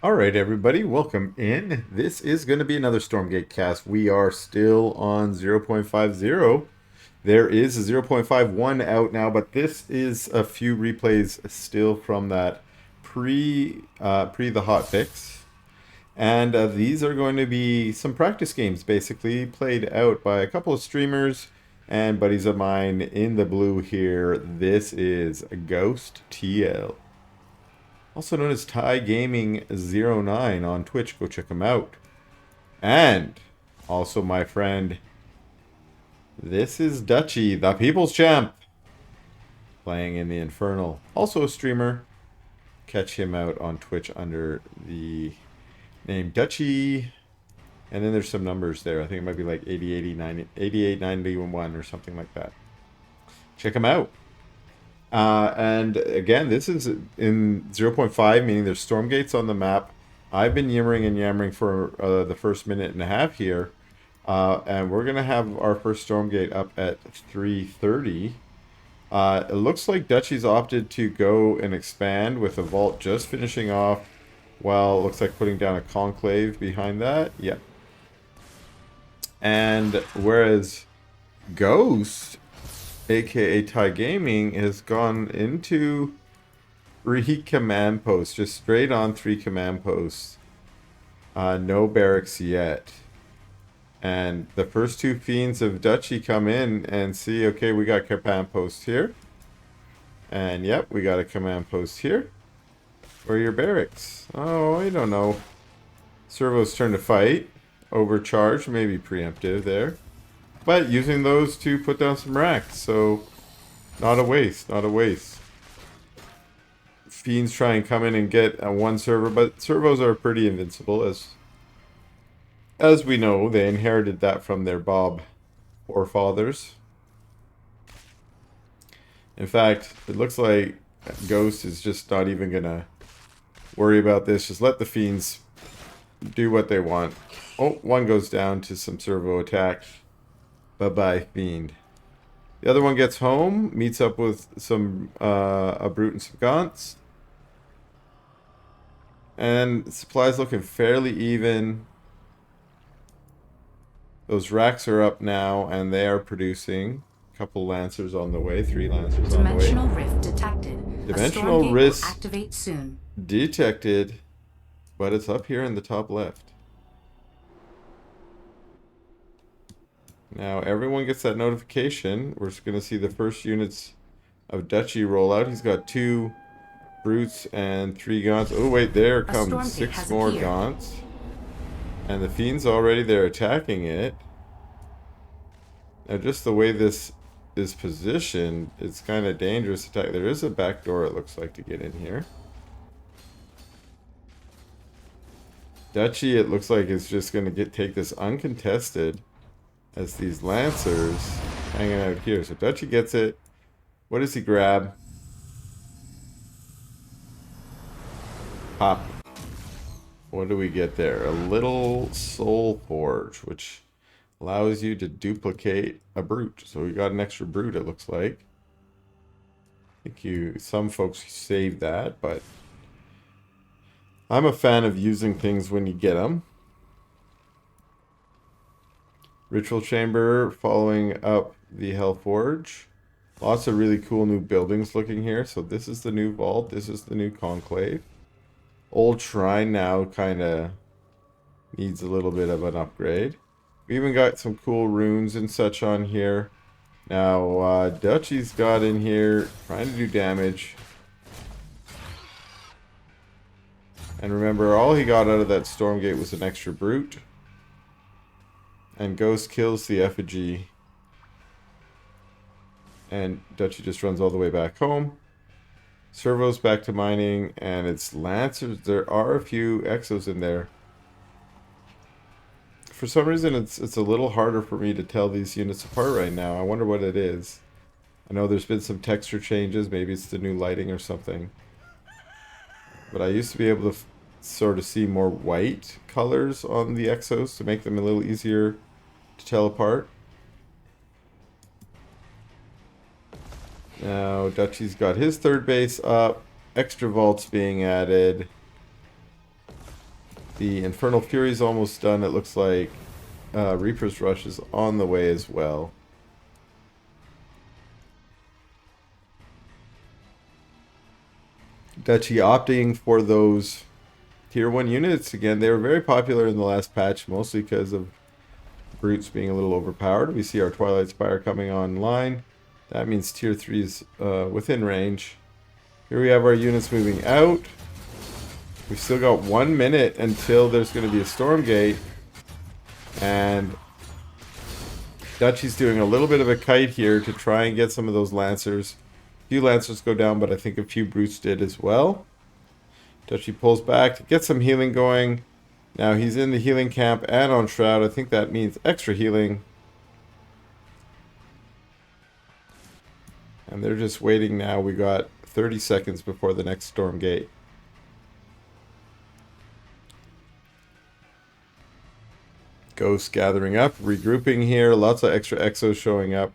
Alright everybody, welcome in. This is going to be another Stormgate cast. We are still on 0.50. There is a 0.51 out now, but this is a few replays still from that pre the hotfix. And these are going to be some practice games basically played out by a couple of streamers and buddies of mine in the blue here. This is ghosttl, also known as Thai Gaming 09 on Twitch. Go check him out. And also my friend, this is Dutchy, the People's Champ, playing in the Infernal. Also a streamer. Catch him out on Twitch under the name Dutchy. And then there's some numbers there. I think it might be like 8891 or something like that. Check him out. And again, this is in 0.5, meaning there's Stormgates on the map. I've been yimmering and yammering for the first minute and a half here. And we're going to have our first Stormgate up at 3:30. It looks like Dutchy's opted to go and expand with a vault just finishing off. Well, it looks like putting down a conclave behind that. Yep. And whereas Ghost, aka Thai Gaming, has gone into 3 command posts, just straight on 3 command posts. No barracks yet. And the first 2 fiends of Dutchy come in and see, okay, we got command posts here. And yep, we got a command post here. Where are your barracks? Oh, I don't know. Servo's turn to fight. Overcharge, maybe preemptive there. But using those to put down some racks, so not a waste, not a waste. Fiends try and come in and get one server, but servos are pretty invincible, as we know. They inherited that from their Bob forefathers. In fact, it looks like Ghost is just not even gonna worry about this. Just let the fiends do what they want. Oh, one goes down to some servo attack. Bye-bye, fiend. The other one gets home, meets up with some a brute and some gaunts. And supplies looking fairly even. Those racks are up now, and they are producing. A couple lancers on the way, 3 lancers on the way. Dimensional rift detected. Dimensional rift will activate soon. Detected, but it's up here in the top left. Now everyone gets that notification. We're just going to see the first units of Dutchy roll out. He's got 2 brutes and 3 gaunts. Oh wait, there comes 6 more gaunts. And the fiend's already there attacking it. Now just the way this is positioned, it's kind of dangerous attack. There is a back door, it looks like, to get in here. Dutchy, it looks like, is just going to take this uncontested. As these lancers hanging out here. So Dutchy gets it. What does he grab? Pop. What do we get there? A little soul forge, which allows you to duplicate a brute. So we got an extra brute, it looks like. I think some folks save that, but I'm a fan of using things when you get them. Ritual chamber following up the Hellforge. Lots of really cool new buildings looking here. So this is the new vault. This is the new conclave. Old shrine now kind of needs a little bit of an upgrade. We even got some cool runes and such on here. Now Dutchy's got in here trying to do damage. And remember, all he got out of that Stormgate was an extra brute. And Ghost kills the effigy. And Dutchy just runs all the way back home. Servo's back to mining. And it's lancers. There are a few exos in there. For some reason, it's a little harder for me to tell these units apart right now. I wonder what it is. I know there's been some texture changes. Maybe it's the new lighting or something. But I used to be able to sort of see more white colors on the exos to make them a little easier to tell apart. Now Dutchy's got his 3rd base up. Extra vaults being added. The Infernal Fury is almost done. It looks like Reaper's Rush is on the way as well. Dutchy opting for those tier 1 units. Again, they were very popular in the last patch, mostly because of brutes being a little overpowered. We see our Twilight Spire coming online. That means tier 3 is within range. Here we have our units moving out. We've still got 1 minute until there's going to be a Stormgate. And Dutchy's doing a little bit of a kite here to try and get some of those Lancers. A few Lancers go down, but I think a few brutes did as well. Dutchy pulls back to get some healing going. Now he's in the healing camp and on Shroud. I think that means extra healing. And they're just waiting now. We got 30 seconds before the next Stormgate. Ghost gathering up, regrouping here. Lots of extra exos showing up.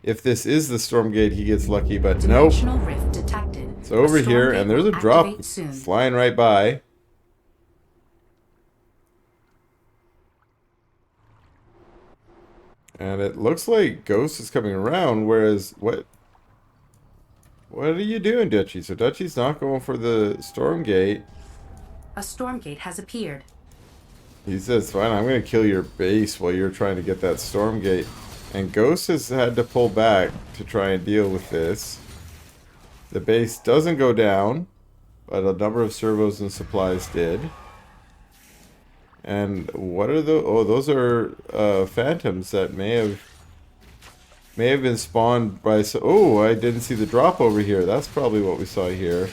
If this is the Stormgate, he gets lucky, but nope. Rift detected. It's over here, and there's a drop flying right by. And it looks like Ghost is coming around, whereas what are you doing, Dutchy? So Dutchy's not going for the Stormgate. A Stormgate has appeared. He says, fine, I'm going to kill your base while you're trying to get that Stormgate. And Ghost has had to pull back to try and deal with this. The base doesn't go down, but a number of servos and supplies did. And what are the... Oh, those are phantoms that may have been spawned by... Oh, I didn't see the drop over here. That's probably what we saw here.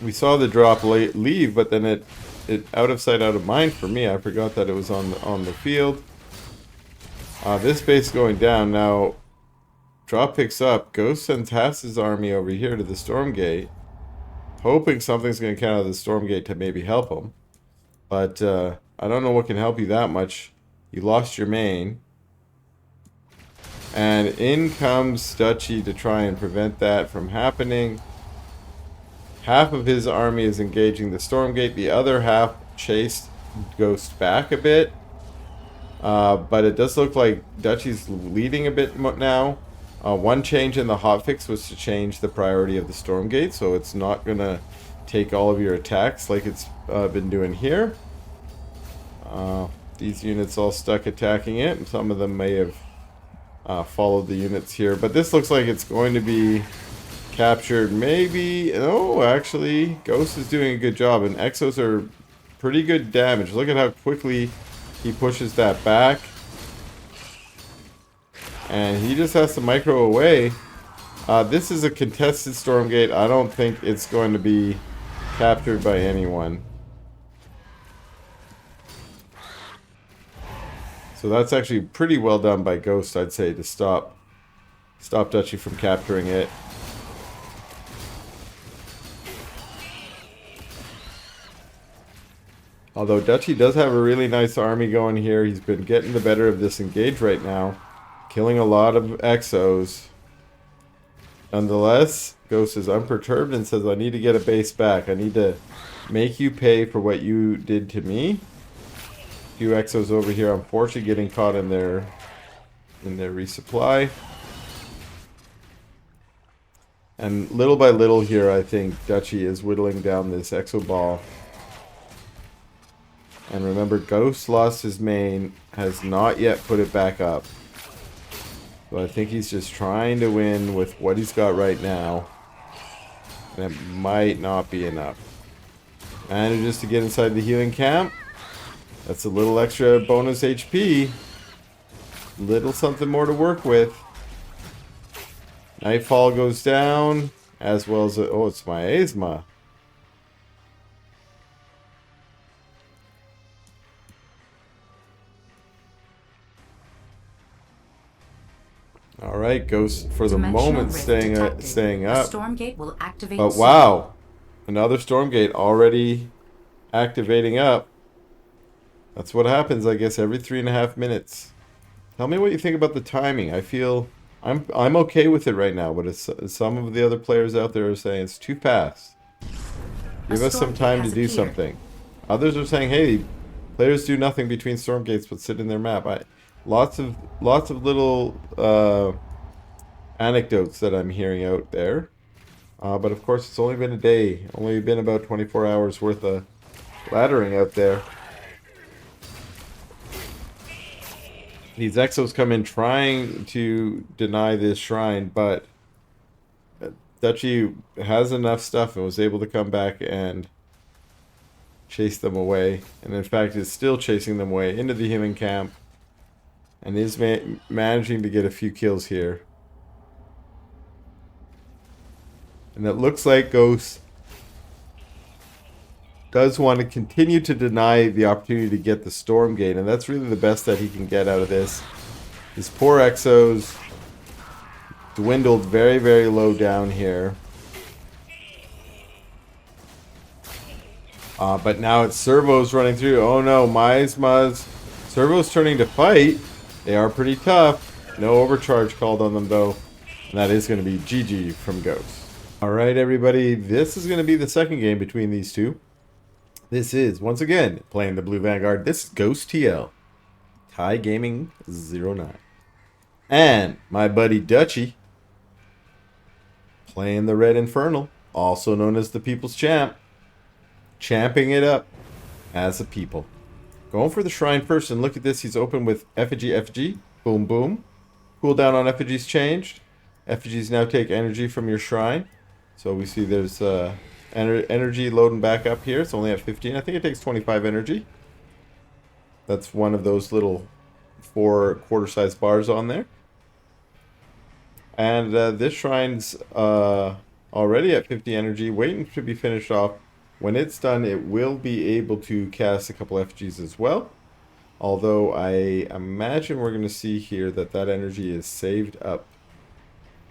We saw the drop leave, but then it out of sight, out of mind for me. I forgot that it was on the field. This base going down. Now, drop picks up. Ghost sends half his army over here to the Stormgate, hoping something's going to come out of the Stormgate to maybe help him. But I don't know what can help you that much. You lost your main. And in comes Dutchy to try and prevent that from happening. Half of his army is engaging the Stormgate. The other half chased Ghost back a bit. But it does look like Dutchy's leading a bit now. One change in the hotfix was to change the priority of the Stormgate, so it's not going to take all of your attacks like it's been doing here. These units all stuck attacking it. Some of them may have followed the units here, but this looks like it's going to be captured. Maybe... Oh, actually, Ghost is doing a good job, and Exos are pretty good damage. Look at how quickly he pushes that back. And he just has to micro away. This is a contested Stormgate. I don't think it's going to be captured by anyone. So that's actually pretty well done by Ghost, I'd say, to stop Dutchy from capturing it. Although Dutchy does have a really nice army going here. He's been getting the better of this engage right now, killing a lot of Exos. Nonetheless, Ghost is unperturbed and says, I need to get a base back. I need to make you pay for what you did to me. A few Exos over here, unfortunately, getting caught in their resupply. And little by little here, I think Dutchy is whittling down this Exo ball. And remember, Ghost lost his main, has not yet put it back up. So I think he's just trying to win with what he's got right now. And it might not be enough. Manages to get inside the healing camp. That's a little extra bonus HP. Little something more to work with. Nightfall goes down, as well as... Oh, it's Miasma. Alright, Ghost for the moment staying up. Stormgate will activate But wow, another Stormgate already activating up. That's what happens, I guess, every 3.5 minutes. Tell me what you think about the timing. I feel I'm okay with it right now, but some of the other players out there are saying it's too fast. Give us some time to do something. Others are saying, hey, players do nothing between Stormgates but sit in their map. Lots of little anecdotes that I'm hearing out there. But of course, it's only been a day. Only been about 24 hours worth of laddering out there. These exos come in trying to deny this shrine, but Dutchy has enough stuff and was able to come back and chase them away. And in fact, is still chasing them away into the healing camp. And is managing to get a few kills here. And it looks like Ghost does want to continue to deny the opportunity to get the Stormgate, and that's really the best that he can get out of this. His poor Exos dwindled very, very low down here. But now it's servos running through. Oh no, Miasma's servos turning to fight. They are pretty tough. No overcharge called on them though. And that is going to be GG from Ghost. Alright everybody, this is going to be the second game between these two. This is, once again, playing the Blue Vanguard. This is ghosttl. Thai Gaming 09. And my buddy Dutchy, playing the Red Infernal, also known as the People's Champ. Champing it up as a people. Going for the shrine first, and look at this. He's open with effigy. Boom, boom. Cooldown on effigies changed. Effigies now take energy from your shrine. So we see there's energy loading back up here. It's only at 15. I think it takes 25 energy. That's one of those little 4 quarter-sized bars on there. And this shrine's already at 50 energy, waiting to be finished off. When it's done, it will be able to cast a couple FGs as well. Although I imagine we're going to see here that that energy is saved up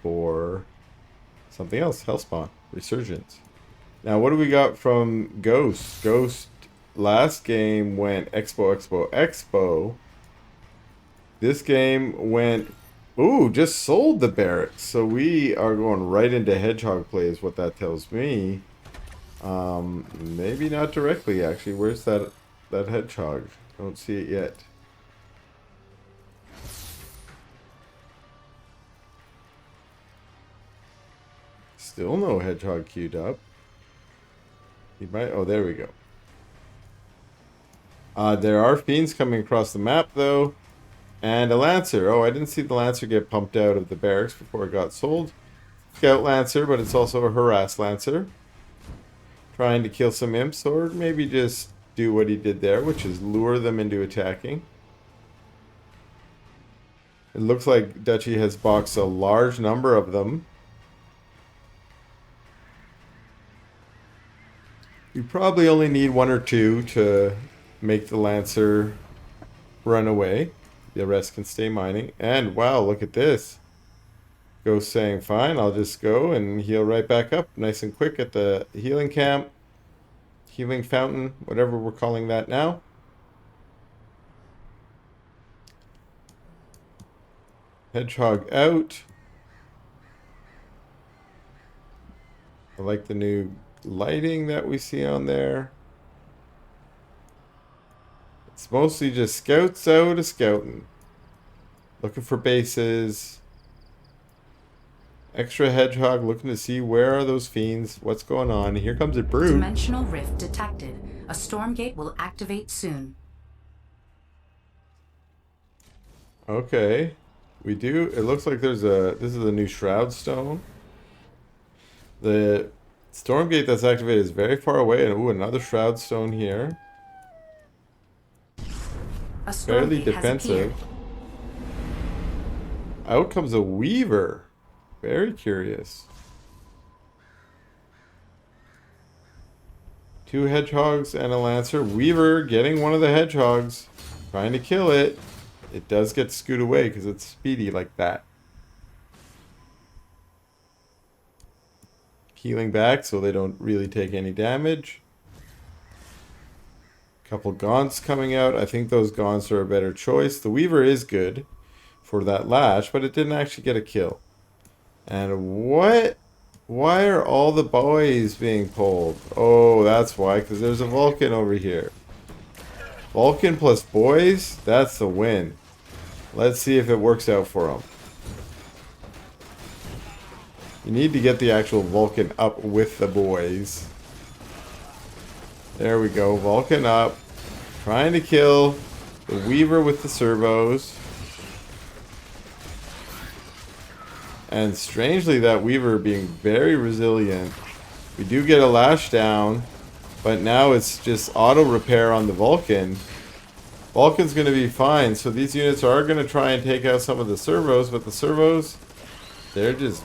for something else. Hellspawn. Resurgence. Now, what do we got from Ghost? Ghost last game went Expo. This game went... Ooh, just sold the barracks. So we are going right into Hedgehog play is what that tells me. Maybe not directly, actually. Where's that Hedgehog? Don't see it yet. Still no Hedgehog queued up. He might... Oh, there we go. There are Fiends coming across the map, though. And a Lancer. Oh, I didn't see the Lancer get pumped out of the barracks before it got sold. Scout Lancer, but it's also a Harass Lancer. Trying to kill some imps, or maybe just do what he did there, which is lure them into attacking. It looks like Dutchy has boxed a large number of them. You probably only need 1 or 2 to make the Lancer run away. The rest can stay mining. And wow, look at this. Ghost saying, fine, I'll just go and heal right back up nice and quick at the healing camp. Healing fountain, whatever we're calling that now. Hedgehog out. I like the new lighting that we see on there. It's mostly just scouts out a scouting. Looking for bases. Extra Hedgehog looking to see where are those Fiends. What's going on? Here comes a Brood. Dimensional rift detected. A Stormgate will activate soon. Okay. We do. It looks like there's a... This is a new Shroud Stone. The Stormgate that's activated is very far away. And ooh, another Shroud Stone here. Fairly defensive. Out comes a Weaver. Very curious. 2 Hedgehogs and a Lancer. Weaver getting one of the Hedgehogs. Trying to kill it. It does get scooted away because it's speedy like that. Healing back so they don't really take any damage. Couple Gaunts coming out. I think those Gaunts are a better choice. The Weaver is good for that lash, but it didn't actually get a kill. And what Why are all the boys being pulled? Oh, that's why, because there's a Vulcan over here. Vulcan plus boys? That's the win. Let's see if it works out for him. You need to get the actual Vulcan up with the boys. There we go. Vulcan up. Trying to kill the Weaver with the servos. And strangely, that Weaver being very resilient. We do get a lash down. But now it's just auto repair on the Vulcan. Vulcan's going to be fine. So these units are going to try and take out some of the servos. But the servos, they're just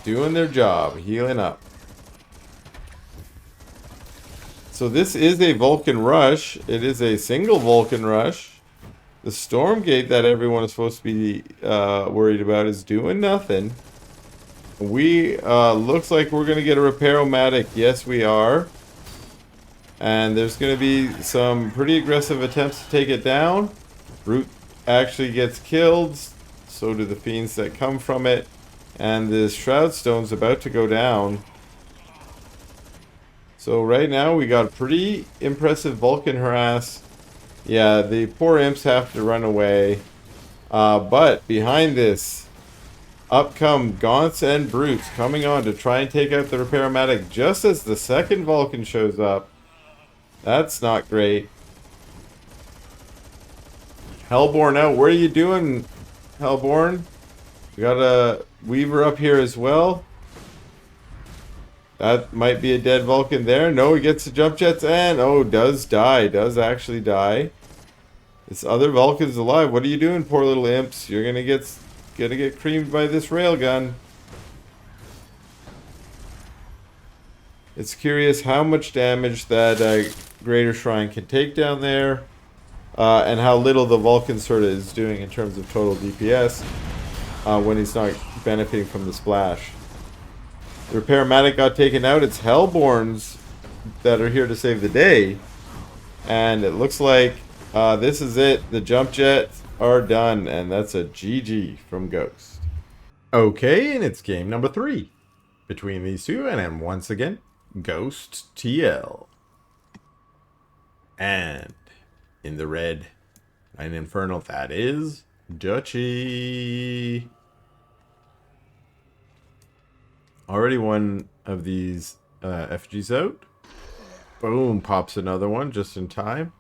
doing their job. Healing up. So this is a Vulcan rush. It is a single Vulcan rush. The Stormgate that everyone is supposed to be worried about is doing nothing. We looks like we're going to get a repair-o-matic. Yes, we are. And there's going to be some pretty aggressive attempts to take it down. Brute actually gets killed. So do the fiends that come from it. And the Shroud Stone's about to go down. So right now we got a pretty impressive Vulcan harass. Yeah, the poor imps have to run away. But behind this, up come Gaunts and Brutes coming on to try and take out the Repair-O-Matic just as the second Vulcan shows up. That's not great. Hellborn out. What are you doing, Hellborn? We got a Weaver up here as well. That might be a dead Vulcan there. No, he gets the jump jets and oh, does die. Does actually die. This other Vulcan's alive. What are you doing, poor little imps? You're gonna get creamed by this railgun. It's curious how much damage that Greater Shrine can take down there, and how little the Vulcan sort of is doing in terms of total DPS when he's not benefiting from the splash. The Repair-O-Matic got taken out. It's Hellborns that are here to save the day. And it looks like this is it. The jump jets are done. And that's a GG from Ghost. Okay, and it's game number 3 between these two. And then once again, ghosttl. And in the red, an Infernal, that is Dutchy. Already one of these FGs out. Boom, pops another one just in time.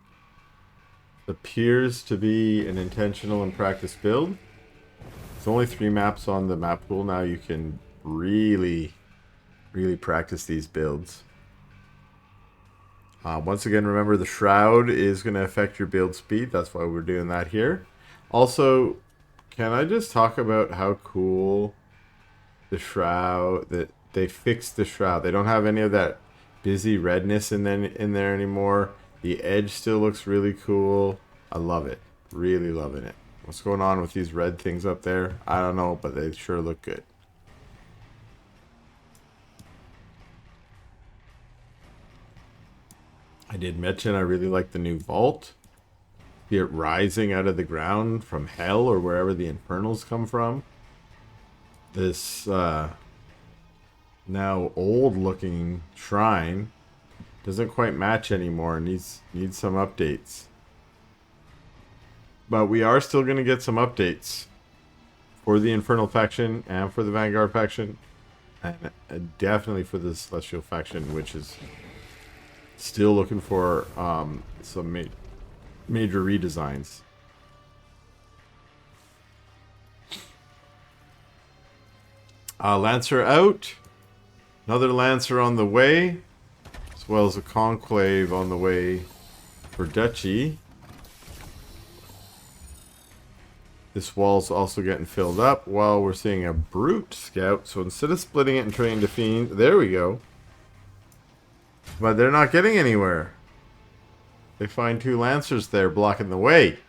Appears to be an intentional and practice build. There's only 3 maps on the map pool now. You can really practice these builds. Once again, remember the Shroud is going to affect your build speed. That's why we're doing that here. Also, can I just talk about how cool the Shroud, that they fixed the Shroud. They don't have any of that busy redness in there anymore. The edge still looks really cool. I love it. Really loving it. What's going on with these red things up there? I don't know, but they sure look good. I did mention I really like the new vault. See it rising out of the ground from hell or wherever the infernals come from. This now old looking shrine doesn't quite match anymore. Needs some updates. But we are still going to get some updates for the Infernal faction and for the Vanguard faction. And definitely for the Celestial faction, which is still looking for some major redesigns. Lancer out. Another Lancer on the way. As well as a Conclave on the way for Dutchy. This wall's also getting filled up while we're seeing a Brute Scout. So instead of splitting it and turning to Fiend, there we go. But they're not getting anywhere. They find 2 Lancers there blocking the way.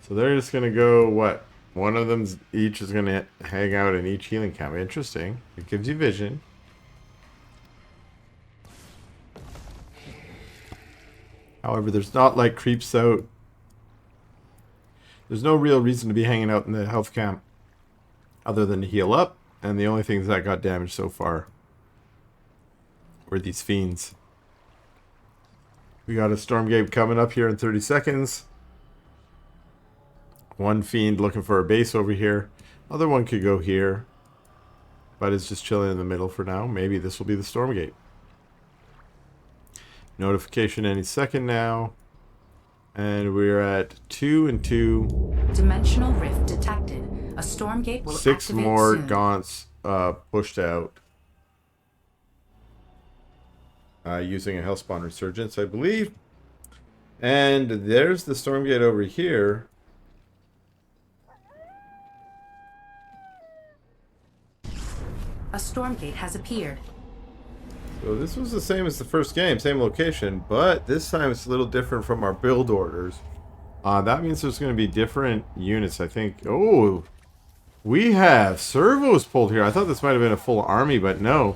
So they're just going to go, what? One of them each is going to hang out in each healing camp. Interesting. It gives you vision. However, there's not like creeps out. There's no real reason to be hanging out in the health camp other than to heal up. And the only things that got damaged so far were these fiends. We got a Stormgate coming up here in 30 seconds. One fiend looking for a base over here. Other one could go here. But it's just chilling in the middle for now. Maybe this will be the Stormgate. Notification any second now. And we're at 2 and 2. Dimensional rift detected. A Stormgate will 6 activate more soon. gaunts pushed out. Using a Hellspawn Resurgence, I believe. And there's the Stormgate over here. A Stormgate has appeared. So this was the same as the first game, same location, but this time it's a little different from our build orders. That means there's going to be different units, I think. Oh, we have servos pulled here. I thought this might have been a full army, but no.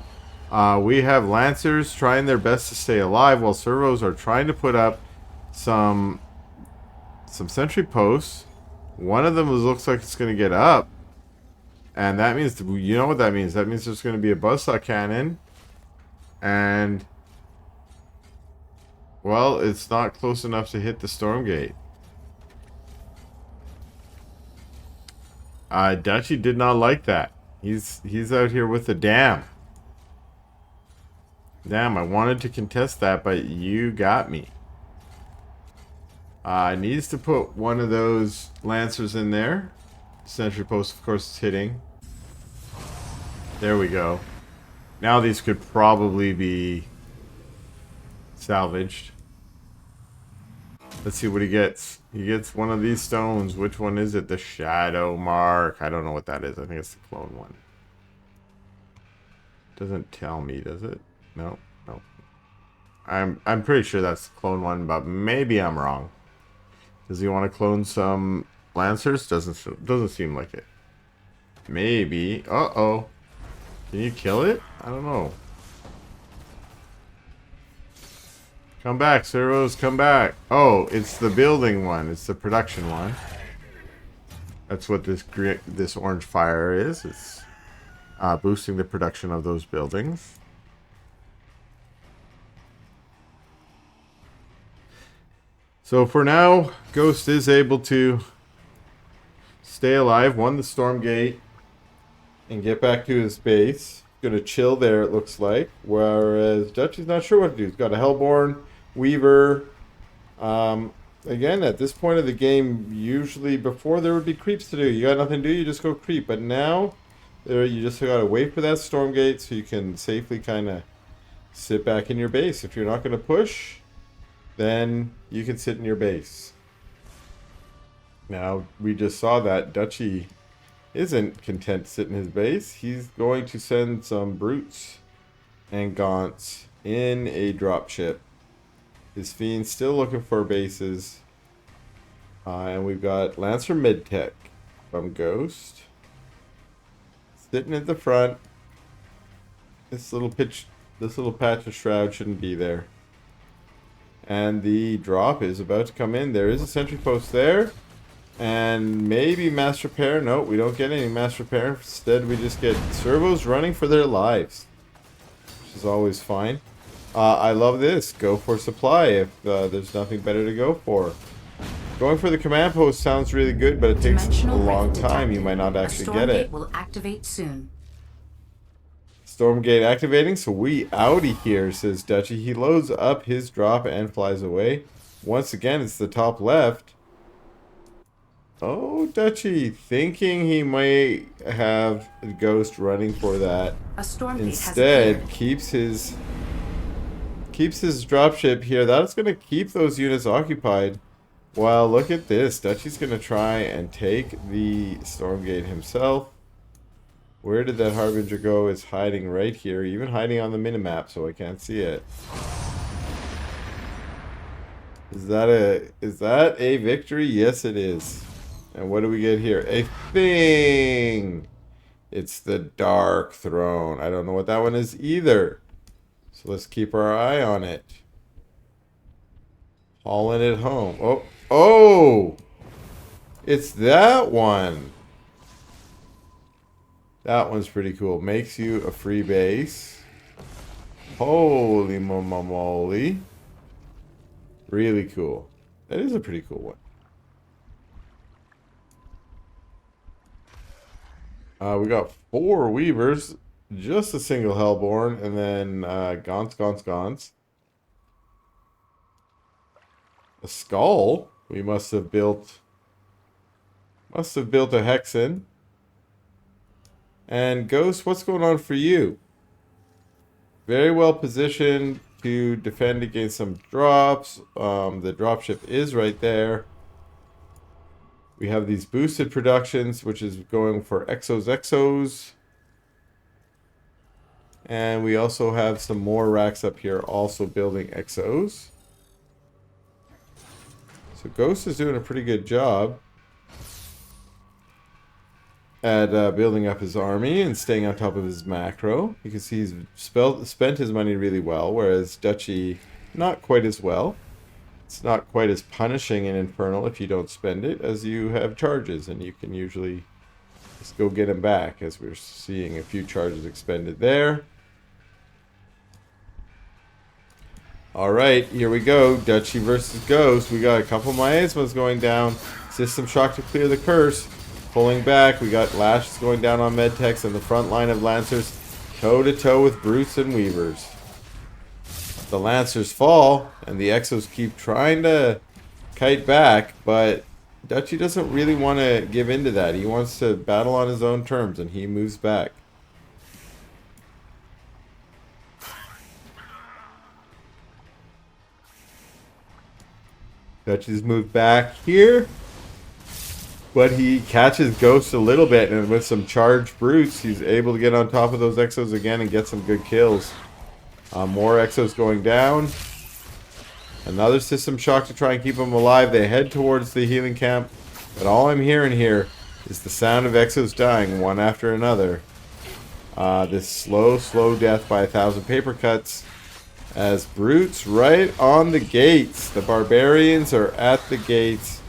We have Lancers trying their best to stay alive while servos are trying to put up some sentry posts. One of them looks like it's going to get up. And that means, you know what that means? That means there's going to be a buzzsaw cannon. And, well, it's not close enough to hit the Stormgate. Dutchy did not like that. He's out here with the dam. Damn, I wanted to contest that, but you got me. Needs to put one of those Lancers in there. Sentry post, of course, is hitting. There we go. Now these could probably be salvaged. Let's see what he gets. He gets one of these stones. Which one is it? The Shadow Mark. I don't know what that is. I think it's the clone one. Doesn't tell me, does it? No, no. I'm pretty sure that's the clone one, but maybe I'm wrong. Does he want to clone some Lancers? Doesn't seem like it. Maybe. Uh-oh. Can you kill it? I don't know. Come back, servos, come back. Oh, it's the building one. It's the production one. That's what this orange fire is. It's boosting the production of those buildings. So for now, Ghost is able to stay alive, won the Stormgate, and get back to his base. Gonna chill there, it looks like. Whereas Dutchy's not sure what to do. He's got a Hellborn, Weaver. Again, at this point of the game, usually before there would be creeps to do. You got nothing to do, you just go creep. But now, you just gotta wait for that Stormgate so you can safely kind of sit back in your base. If you're not gonna push, then you can sit in your base. Now, we just saw that Dutchy isn't content to sit in his base. He's going to send some brutes and gaunts in a dropship. His fiend's still looking for bases. And we've got Lancer Midtech from Ghost. Sitting at the front. This little patch of shroud shouldn't be there. And the drop is about to come in. There is a sentry post there. And maybe mass repair. No, we don't get any mass repair. Instead, we just get servos running for their lives. Which is always fine. I love this. Go for supply if there's nothing better to go for. Going for the command post sounds really good, but it takes a long time. You might not actually get it. Stormgate will activate soon. Stormgate activating, so we outie here, says Dutchy. He loads up his drop and flies away. Once again, it's the top left. Oh, Dutchy, thinking he might have a Ghost running for that. A Stormgate Instead, has keeps his dropship here. That's going to keep those units occupied. Well, look at this. Dutchy's going to try and take the Stormgate himself. Where did that Harbinger go? It's hiding right here. Even hiding on the minimap, so I can't see it. Is that a victory? Yes, it is. And what do we get here? A thing! It's the Dark Throne. I don't know what that one is either. So let's keep our eye on it. Hauling it home. Oh! Oh! It's that one. That one's pretty cool. Makes you a free base. Holy moly. Really cool. That is a pretty cool one. We got 4 Weavers, just a single Hellborn, and then Gaunts. A Skull. We must have built a Hexen. And Ghost, what's going on for you? Very well positioned to defend against some drops. The dropship is right there. We have these boosted productions, which is going for Exos. And we also have some more racks up here also building Exos. So Ghost is doing a pretty good job at building up his army and staying on top of his macro. You can see he's spent his money really well, whereas Dutchy, not quite as well. It's not quite as punishing in Infernal if you don't spend it, as you have charges, and you can usually just go get them back, as we're seeing a few charges expended there. Alright, here we go. Dutchy versus Ghost. We got a couple miasmas going down. System shock to clear the curse. Pulling back. We got lashes going down on Medtechs and the front line of Lancers toe-to-toe with Brutes and Weavers. The Lancers fall, and the Exos keep trying to kite back, but Dutchy doesn't really want to give in to that. He wants to battle on his own terms, and he moves back. Dutchy's moved back here, but he catches Ghost a little bit, and with some charged Brutes, he's able to get on top of those Exos again and get some good kills. More Exos going down. Another system shock to try and keep them alive. They head towards the healing camp. But all I'm hearing here is the sound of Exos dying one after another. This slow death by 1,000 paper cuts. As Brutes right on the gates. The barbarians are at the gates.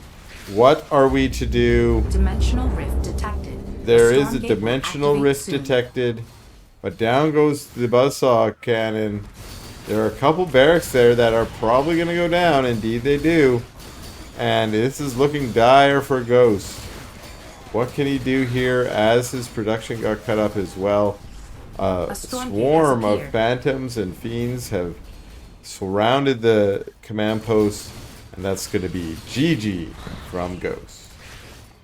What are we to do? Dimensional rift detected. There is a dimensional rift detected. But down goes the buzzsaw cannon. There are a couple barracks there that are probably going to go down. Indeed they do. And this is looking dire for Ghost. What can he do here as his production got cut up as well? A swarm of phantoms and fiends have surrounded the command post. And that's going to be GG from Ghost.